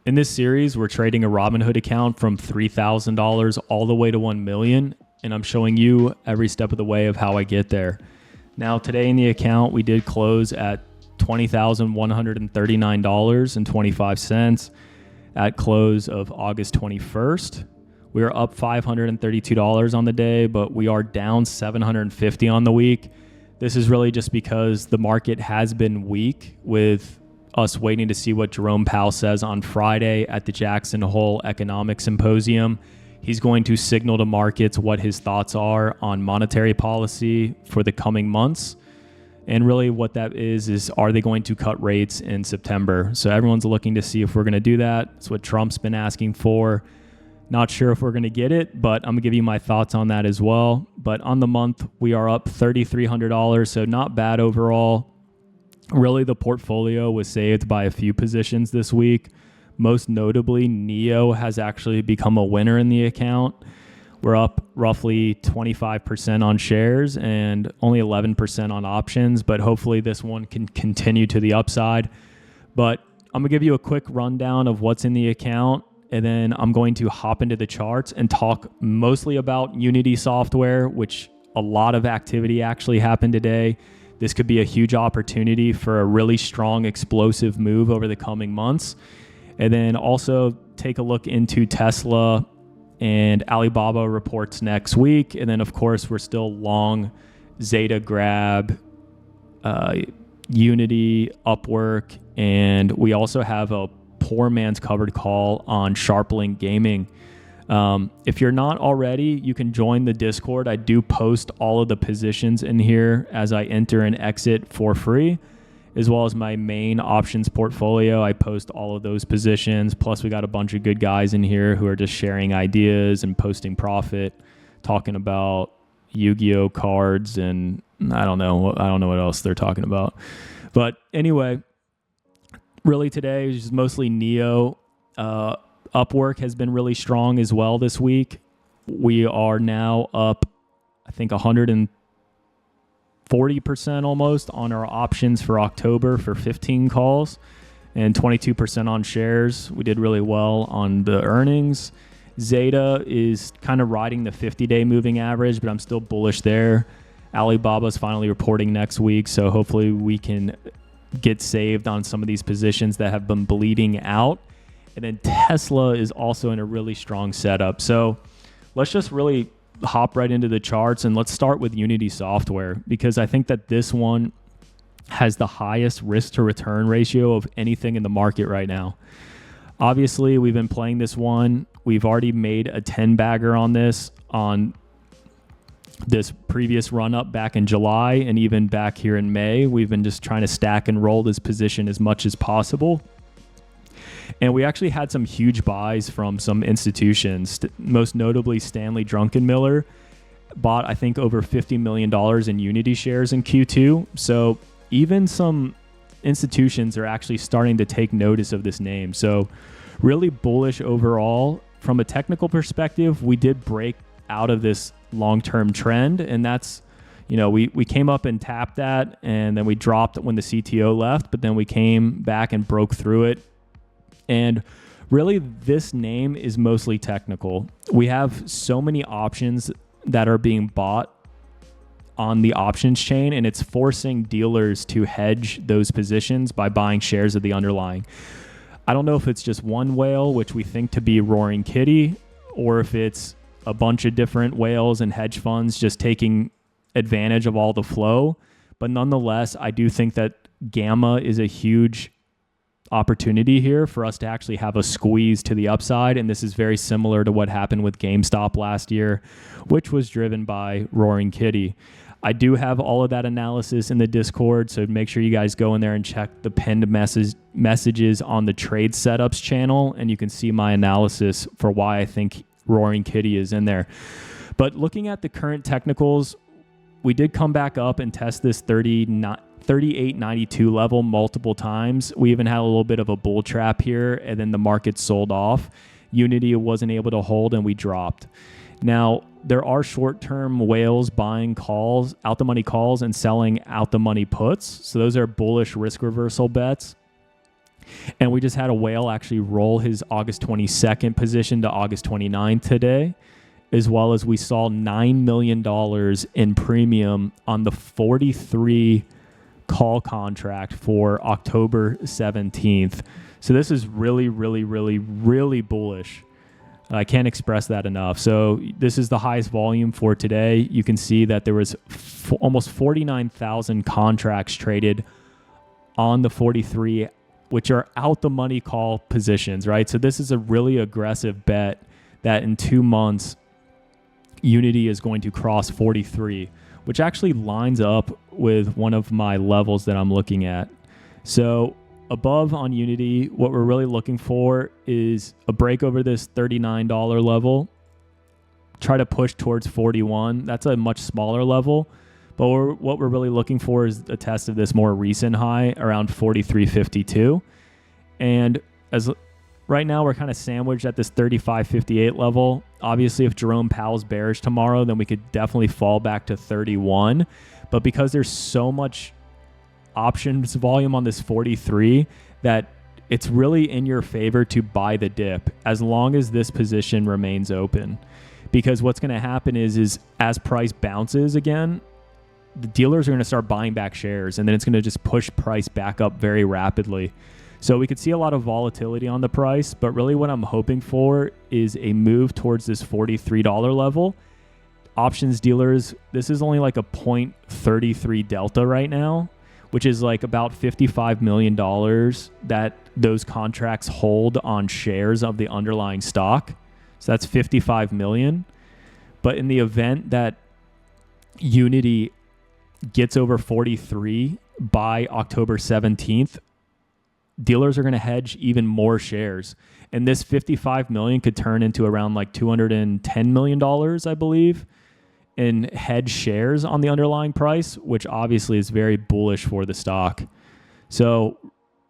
In this series, we're trading a Robinhood account from $3,000 all the way to $1 million, and I'm showing you every step of the way of how I get there. Now, today in the account, we did close at $20,139.25 at close of August 21st. We are up $532 on the day, but we are down $750 on the week. This is really just because the market has been weak, with us waiting to see what Jerome Powell says on Friday at the Jackson Hole Economic Symposium. He's going to signal to markets what his thoughts are on monetary policy for the coming months. And really what that is are they going to cut rates in September? So everyone's looking to see if we're going to do that. It's what Trump's been asking for. Not sure if we're going to get it, but I'm going to give you my thoughts on that as well. But on the month, we are up $3,300, so not bad overall. Really, the portfolio was saved by a few positions this week. Most notably, NEO has actually become a winner in the account. We're up roughly 25% on shares and only 11% on options, but hopefully this one can continue to the upside. But I'm going to give you a quick rundown of what's in the account, and then I'm going to hop into the charts and talk mostly about Unity software, which a lot of activity actually happened today. This could be a huge opportunity for a really strong, explosive move over the coming months. And then also take a look into Tesla and Alibaba reports next week. And then, of course, we're still long Zeta Grab, Unity, Upwork, and we also have a poor man's covered call on Sharplink Gaming. If you're not already, you can join the Discord. I do post all of the positions in here as I enter and exit for free, as well as my main options portfolio. I post all of those positions. Plus, we got a bunch of good guys in here who are just sharing ideas and posting profit, talking about Yu-Gi-Oh cards, and I don't know what else they're talking about. But anyway, really today is mostly NEO. Upwork has been really strong as well this week. We are now up, I think, 140% almost on our options for October for 15 calls and 22% on shares. We did really well on the earnings. Zeta is kind of riding the 50-day moving average, but I'm still bullish there. Alibaba's finally reporting next week, so hopefully we can get saved on some of these positions that have been bleeding out. And then Tesla is also in a really strong setup. So let's just really hop right into the charts, and let's start with Unity software, because I think that this one has the highest risk to return ratio of anything in the market right now. Obviously, we've been playing this one. We've already made a 10-bagger on this previous run up back in July, and even back here in May. We've been just trying to stack and roll this position as much as possible. And we actually had some huge buys from some institutions, most notably Stanley Druckenmiller bought, I think, over $50 million in Unity shares in Q2. So even some institutions are actually starting to take notice of this name. So really bullish overall. From a technical perspective, we did break out of this long-term trend, and that's, we came up and tapped that, and then we dropped when the CTO left, but then we came back and broke through it. And really, this name is mostly technical. We have so many options that are being bought on the options chain, and it's forcing dealers to hedge those positions by buying shares of the underlying. I don't know if it's just one whale, which we think to be Roaring Kitty, or if it's a bunch of different whales and hedge funds just taking advantage of all the flow. But nonetheless, I do think that Gamma is a huge opportunity here for us to actually have a squeeze to the upside, and this is very similar to what happened with Gamestop last year, which was driven by Roaring Kitty. I do have all of that analysis in the Discord, so make sure you guys go in there and check the pinned messages on the trade setups channel, and you can see my analysis for why I think Roaring Kitty is in there. But looking at the current technicals, we did come back up and test this 38.92 level multiple times. We even had a little bit of a bull trap here, and then the market sold off. Unity wasn't able to hold, and we dropped. Now, there are short-term whales buying calls, out-the-money calls, and selling out-the-money puts. So those are bullish risk reversal bets. And we just had a whale actually roll his August 22nd position to August 29th today, as well as we saw $9 million in premium on the 43 call contract for October 17th. So this is really, really, really, really bullish. I can't express that enough. So this is the highest volume for today. You can see that there was almost 49,000 contracts traded on the 43, which are out the money call positions, right? So this is a really aggressive bet that in 2 months, Unity is going to cross 43, which actually lines up with one of my levels that I'm looking at. So above on Unity, what we're really looking for is a break over this $39 level, try to push towards 41. That's a much smaller level, but what we're really looking for is a test of this more recent high around 43.52. And as right now, we're kind of sandwiched at this 35.58 level. Obviously, if Jerome Powell's bearish tomorrow, then we could definitely fall back to 31. But because there's so much options volume on this 43 that it's really in your favor to buy the dip as long as this position remains open. Because what's going to happen is as price bounces again, the dealers are going to start buying back shares, and then it's going to just push price back up very rapidly. So we could see a lot of volatility on the price, but really what I'm hoping for is a move towards this $43 level. Options dealers, this is only like a 0.33 delta right now, which is like about $55 million that those contracts hold on shares of the underlying stock. So that's $55 million. But in the event that Unity gets over 43 by October 17th, dealers are going to hedge even more shares. And this $55 million could turn into around like $210 million, I believe, in hedge shares on the underlying price, which obviously is very bullish for the stock. So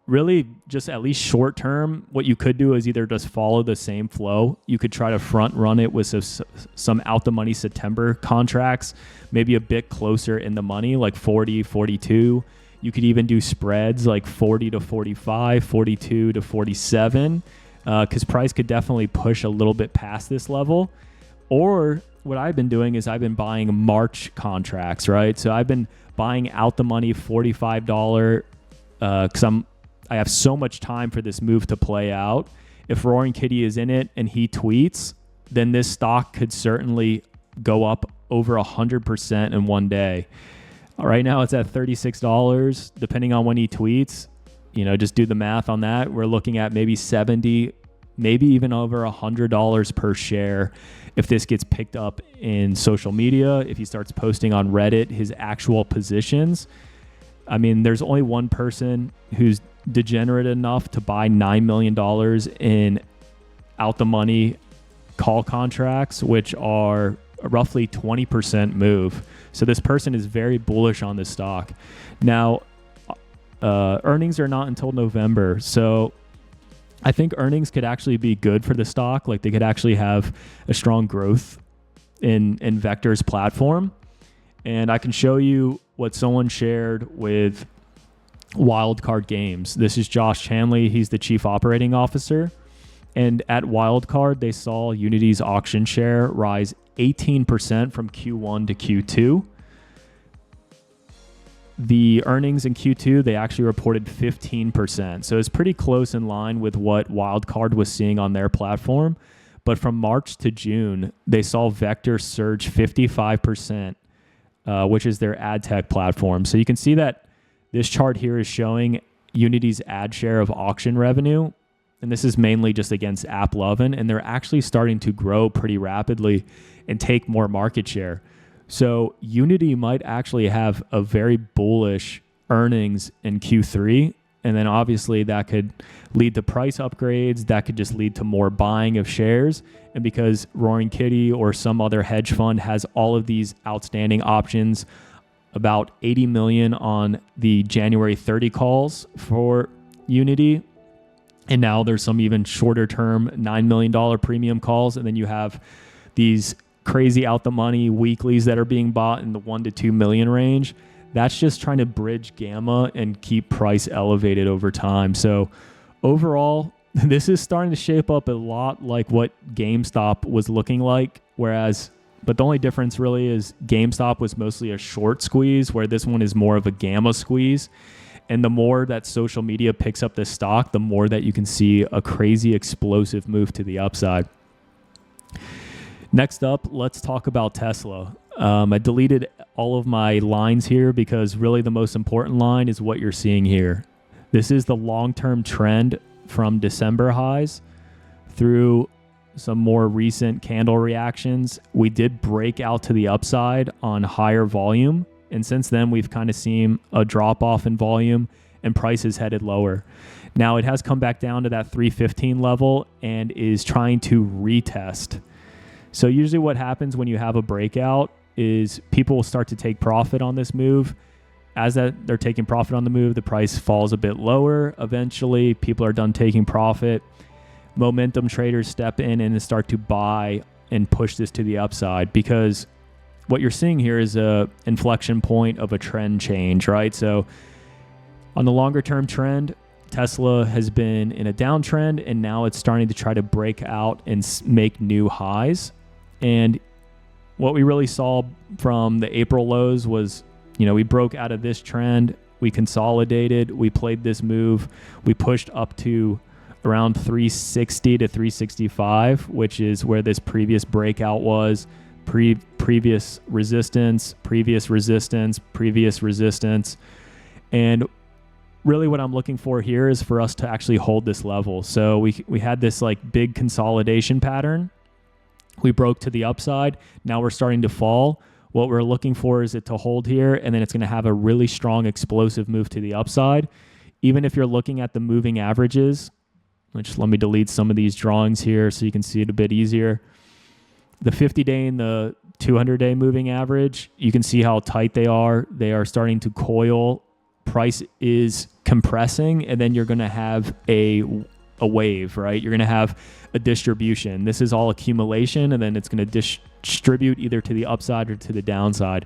really just at least short term, what you could do is either just follow the same flow. You could try to front run it with some out the money September contracts, maybe a bit closer in the money, like 40, 42. You could even do spreads like 40 to 45, 42 to 47, because price could definitely push a little bit past this level. Or what I've been doing is I've been buying March contracts, right? So I've been buying out the money $45 because I have so much time for this move to play out. If Roaring Kitty is in it and he tweets, then this stock could certainly go up over 100% in one day. Right now it's at $36, depending on when he tweets. Just do the math on that. We're looking at maybe 70, maybe even over $100 per share if this gets picked up in social media, if he starts posting on Reddit his actual positions. I mean, there's only one person who's degenerate enough to buy $9 million in out the money call contracts, which are roughly 20% move. So this person is very bullish on this stock. Now, earnings are not until November. So I think earnings could actually be good for the stock. Like they could actually have a strong growth in Vector's platform. And I can show you what someone shared with Wildcard Games. This is Josh Chanley. He's the chief operating officer. And at Wildcard, they saw Unity's auction share rise 18% from Q1 to Q2. The earnings in Q2, they actually reported 15%. So it's pretty close in line with what Wildcard was seeing on their platform. But from March to June, they saw Vector surge 55%, which is their ad tech platform. So you can see that this chart here is showing Unity's ad share of auction revenue. And this is mainly just against AppLovin. And they're actually starting to grow pretty rapidly and take more market share. So Unity might actually have a very bullish earnings in Q3. And then obviously that could lead to price upgrades. That could just lead to more buying of shares. And because Roaring Kitty or some other hedge fund has all of these outstanding options, about 80 million on the January 30 calls for Unity. And now there's some even shorter term $9 million premium calls. And then you have these crazy out the money weeklies that are being bought in the 1 to 2 million range. That's just trying to bridge gamma and keep price elevated over time. So overall, this is starting to shape up a lot like what GameStop was looking like, but the only difference really is GameStop was mostly a short squeeze, where this one is more of a gamma squeeze. And the more that social media picks up this stock, the more that you can see a crazy explosive move to the upside. Next up, let's talk about Tesla. I deleted all of my lines here because really the most important line is what you're seeing here. This is the long-term trend from December highs through some more recent candle reactions. We did break out to the upside on higher volume. And since then, we've kind of seen a drop off in volume and prices headed lower. Now it has come back down to that 315 level and is trying to retest. So usually what happens when you have a breakout is people will start to take profit on this move. As that they're taking profit on the move, the price falls a bit lower. Eventually, people are done taking profit. Momentum traders step in and start to buy and push this to the upside, because what you're seeing here is a inflection point of a trend change, right? So on the longer term trend, Tesla has been in a downtrend, and now it's starting to try to break out and make new highs. And what we really saw from the April lows was, we broke out of this trend, we consolidated, we played this move, we pushed up to around 360 to 365, which is where this previous breakout was. Previous resistance, previous resistance, previous resistance. And really what I'm looking for here is for us to actually hold this level. So we had this like big consolidation pattern. We broke to the upside. Now we're starting to fall. What we're looking for is it to hold here, and then it's going to have a really strong explosive move to the upside. Even if you're looking at the moving averages, which let me delete some of these drawings here so you can see it a bit easier. The 50-day and the 200-day moving average, you can see how tight they are. They are starting to coil. Price is compressing, and then you're going to have a wave, right? You're going to have a distribution. This is all accumulation, and then it's going to distribute either to the upside or to the downside.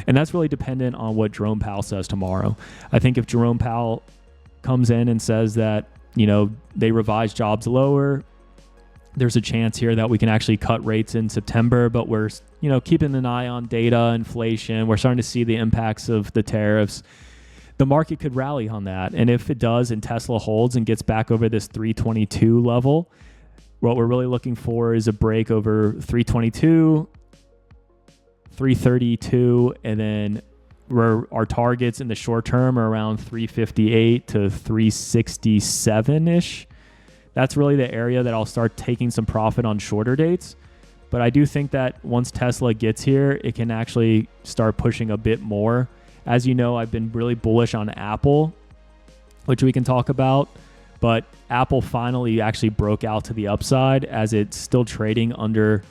And that's really dependent on what Jerome Powell says tomorrow. I think if Jerome Powell comes in and says that, they revise jobs lower, there's a chance here that we can actually cut rates in September, but we're, keeping an eye on data, inflation. We're starting to see the impacts of the tariffs. The market could rally on that. And if it does and Tesla holds and gets back over this 322 level, what we're really looking for is a break over 322, 332, and then our targets in the short term are around 358 to 367-ish. That's really the area that I'll start taking some profit on shorter dates. But I do think that once Tesla gets here, it can actually start pushing a bit more. As you know, I've been really bullish on Apple, which we can talk about. But Apple finally actually broke out to the upside, as it's still trading under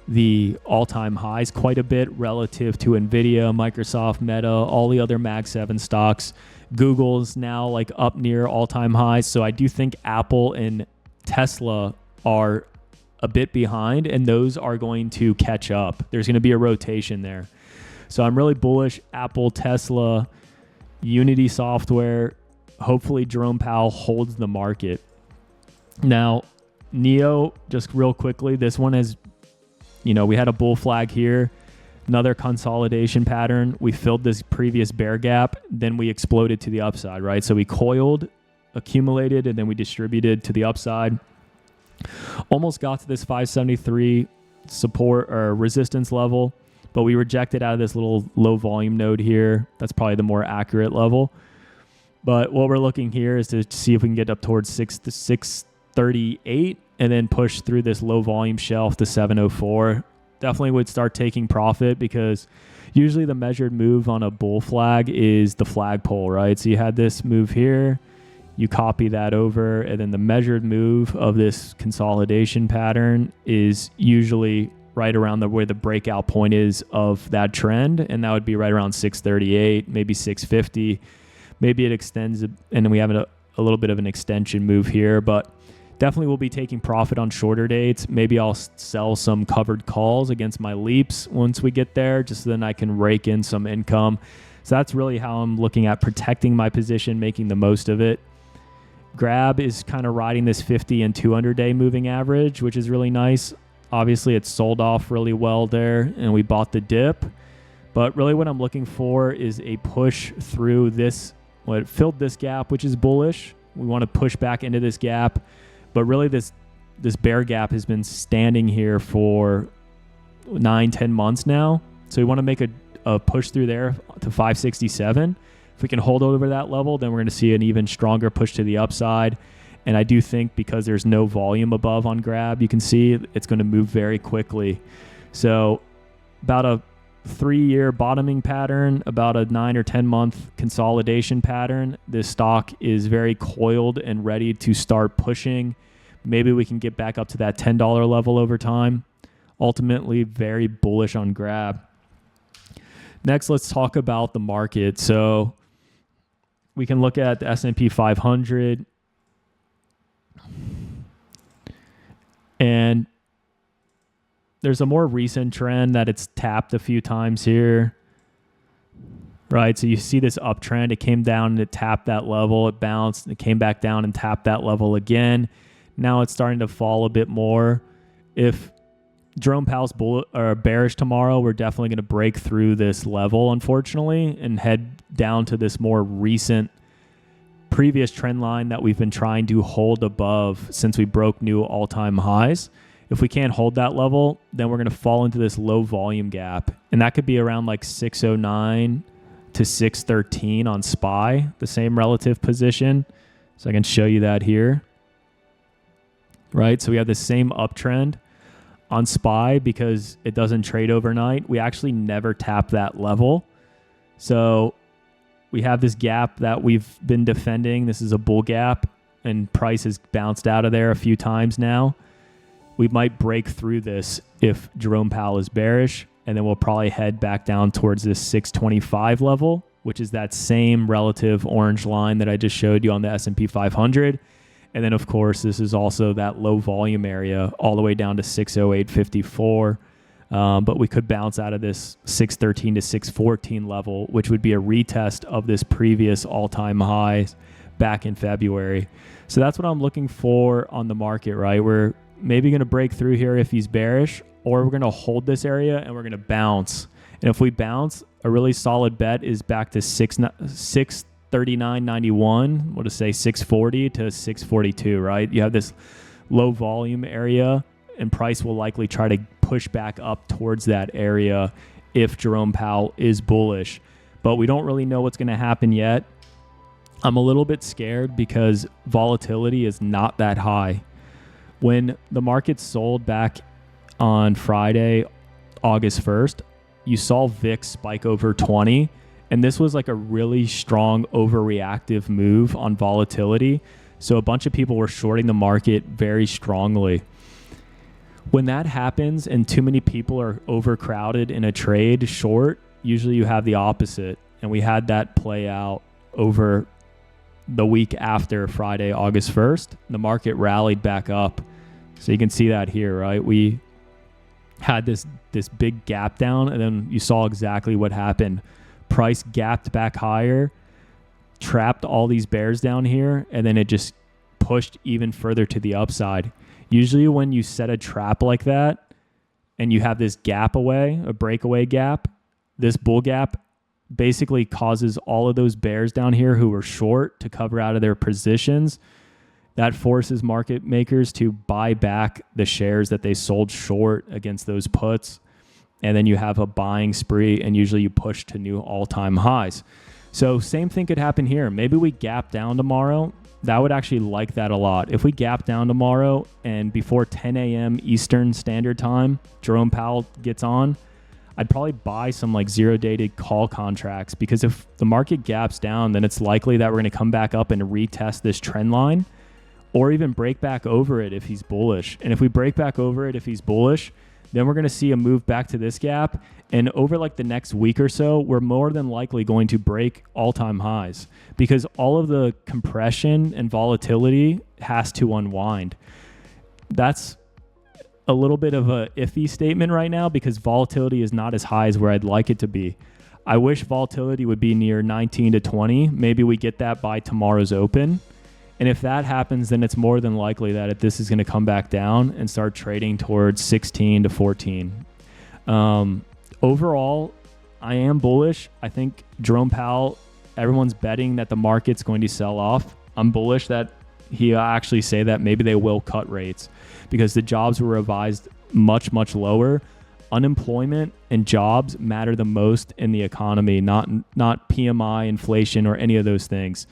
the all-time highs quite a bit relative to Nvidia, Microsoft, Meta, all the other Mag 7 stocks. Google's now like up near all-time highs. So I do think Apple and Tesla are a bit behind, and those are going to catch up. There's going to be a rotation there. So I'm really bullish. Apple, Tesla, Unity Software. Hopefully Jerome Powell holds the market. Now, NEO, just real quickly, this one has, we had a bull flag here. Another consolidation pattern. We filled this previous bear gap, then we exploded to the upside, right? So we coiled, accumulated, and then we distributed to the upside. Almost got to this 573 support or resistance level, but we rejected out of this little low volume node here. That's probably the more accurate level. But what we're looking here is to see if we can get up towards 638 and then push through this low volume shelf to 704. Definitely would start taking profit, because usually the measured move on a bull flag is the flagpole, right? So you had this move here, you copy that over, and then the measured move of this consolidation pattern is usually right around where the breakout point is of that trend, and that would be right around 638, maybe 650. Maybe it extends, and then we have a little bit of an extension move here, but definitely will be taking profit on shorter dates. Maybe I'll sell some covered calls against my leaps once we get there, just so then I can rake in some income. So that's really how I'm looking at protecting my position, making the most of it. Grab is kind of riding this 50 and 200-day moving average, which is really nice. Obviously, it sold off really well there, and we bought the dip. But really what I'm looking for is a push through this, what filled this gap, which is bullish. We want to push back into this gap. But really this bear gap has been standing here for 9-10 months now. So we want to make a push through there to 567. If we can hold over that level, then we're going to see an even stronger push to the upside. And I do think because there's no volume above on Grab, you can see it's going to move very quickly. So about a 3-year bottoming pattern, about a 9 or 10 month consolidation pattern. This stock is very coiled and ready to start pushing. Maybe we can get back up to that $10 level over time. Ultimately, very bullish on Grab. Next, let's talk about the market. So we can look at the S&P 500. And there's a more recent trend that it's tapped a few times here, right? So you see this uptrend. It came down and it tapped that level. It bounced. It came back down and tapped that level again. Now it's starting to fall a bit more. If Jerome Powell's bearish tomorrow, we're definitely going to break through this level, unfortunately, and head down to this more recent previous trend line that we've been trying to hold above since we broke new all-time highs. If we can't hold that level, then we're going to fall into this low volume gap. And that could be around like 609 to 613 on SPY, the same relative position. So I can show you that here. Right? So we have the same uptrend on SPY because it doesn't trade overnight. We actually never tap that level. So we have this gap that we've been defending. This is a bull gap, and price has bounced out of there a few times now. We might break through this if Jerome Powell is bearish, and then we'll probably head back down towards this 625 level, which is that same relative orange line that I just showed you on the S&P 500. And then, of course, this is also that low volume area all the way down to 608.54. But we could bounce out of this 613 to 614 level, which would be a retest of this previous all-time highs back in February. So that's what I'm looking for on the market, right? We're maybe going to break through here if he's bearish, or we're going to hold this area and we're going to bounce. And if we bounce, a really solid bet is back to 639.91. We'll just say 640 to 642, right? You have this low volume area, and price will likely try to push back up towards that area if Jerome Powell is bullish. But we don't really know what's going to happen yet. I'm a little bit scared because volatility is not that high. When the market sold back on Friday, August 1st, you saw VIX spike over 20, and this was like a really strong overreactive move on volatility. So a bunch of people were shorting the market very strongly. When that happens and too many people are overcrowded in a trade short, usually you have the opposite. And we had that play out over the week after Friday, August 1st. The market rallied back up. So you can see that here, right? We had this big gap down, and then you saw exactly what happened. Price gapped back higher, trapped all these bears down here, and then it just pushed even further to the upside. Usually when you set a trap like that and you have this gap away, a breakaway gap, this bull gap basically causes all of those bears down here who were short to cover out of their positions. That forces market makers to buy back the shares that they sold short against those puts. And then you have a buying spree, and usually you push to new all-time highs. So same thing could happen here. Maybe we gap down tomorrow. That would actually like that a lot. If we gap down tomorrow and before 10 a.m. Eastern Standard Time, Jerome Powell gets on, I'd probably buy some like zero-dated call contracts, because if the market gaps down, then it's likely that we're going to come back up and retest this trend line, or even break back over it if he's bullish. And if we break back over it if he's bullish, then we're going to see a move back to this gap. And over like the next week or so, we're more than likely going to break all-time highs, because all of the compression and volatility has to unwind. That's a little bit of a iffy statement right now, because volatility is not as high as where I'd like it to be. I wish volatility would be near 19 to 20. Maybe we get that by tomorrow's open. And if that happens, then it's more than likely that this is going to come back down and start trading towards 16 to 14. Overall, I am bullish. I think Jerome Powell, everyone's betting that the market's going to sell off. I'm bullish that he'll actually say that maybe they will cut rates because the jobs were revised much, much lower. Unemployment and jobs matter the most in the economy, not PMI, inflation, or any of those things.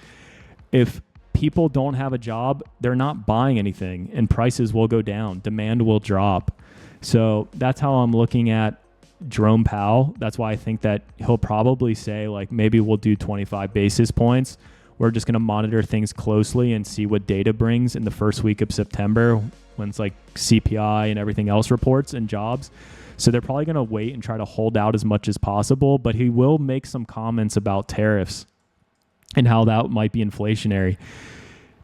If people don't have a job, they're not buying anything and prices will go down. Demand will drop. So that's how I'm looking at Jerome Powell. That's why I think that he'll probably say like maybe we'll do 25 basis points. We're just going to monitor things closely and see what data brings in the first week of September when it's like CPI and everything else reports and jobs. So they're probably going to wait and try to hold out as much as possible, but he will make some comments about tariffs and how that might be inflationary.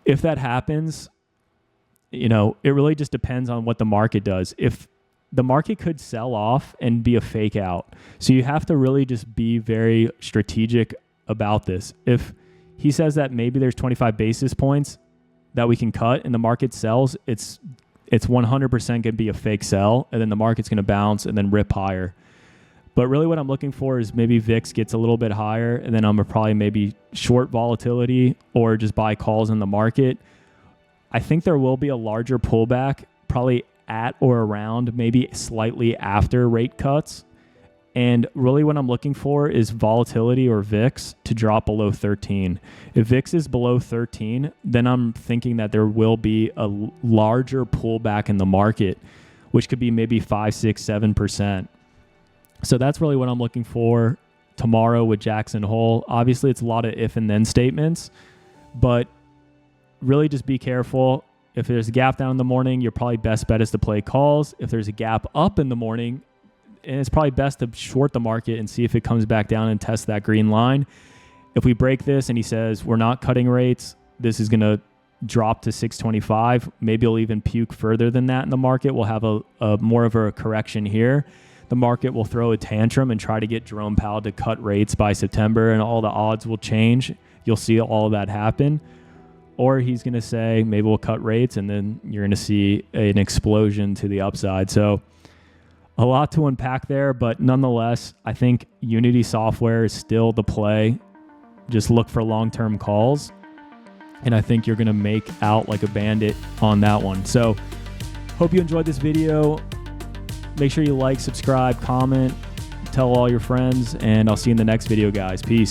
If that happens, it really just depends on what the market does. If the market could sell off and be a fake out. So you have to really just be very strategic about this. If he says that maybe there's 25 basis points that we can cut and the market sells, it's 100% going to be a fake sell, and then the market's going to bounce and then rip higher. But really what I'm looking for is maybe VIX gets a little bit higher, and then I'm going to probably maybe short volatility or just buy calls in the market. I think there will be a larger pullback, probably at or around maybe slightly after rate cuts. And really what I'm looking for is volatility or VIX to drop below 13. If VIX is below 13, then I'm thinking that there will be a larger pullback in the market, which could be maybe 5, 6, 7%. So that's really what I'm looking for tomorrow with Jackson Hole. Obviously, it's a lot of if and then statements, but really just be careful. If there's a gap down in the morning, your probably best bet is to play calls. If there's a gap up in the morning, and it's probably best to short the market and see if it comes back down and test that green line. If we break this and he says we're not cutting rates, this is going to drop to 625. Maybe it'll even puke further than that in the market. We'll have a more of a correction here. The market will throw a tantrum and try to get Jerome Powell to cut rates by September, and all the odds will change. You'll see all of that happen. Or he's going to say maybe we'll cut rates, and then you're going to see an explosion to the upside. So a lot to unpack there, but nonetheless, I think Unity Software is still the play. Just look for long-term calls, and I think you're going to make out like a bandit on that one. So hope you enjoyed this video. Make sure you like, subscribe, comment, tell all your friends, and I'll see you in the next video, guys. Peace.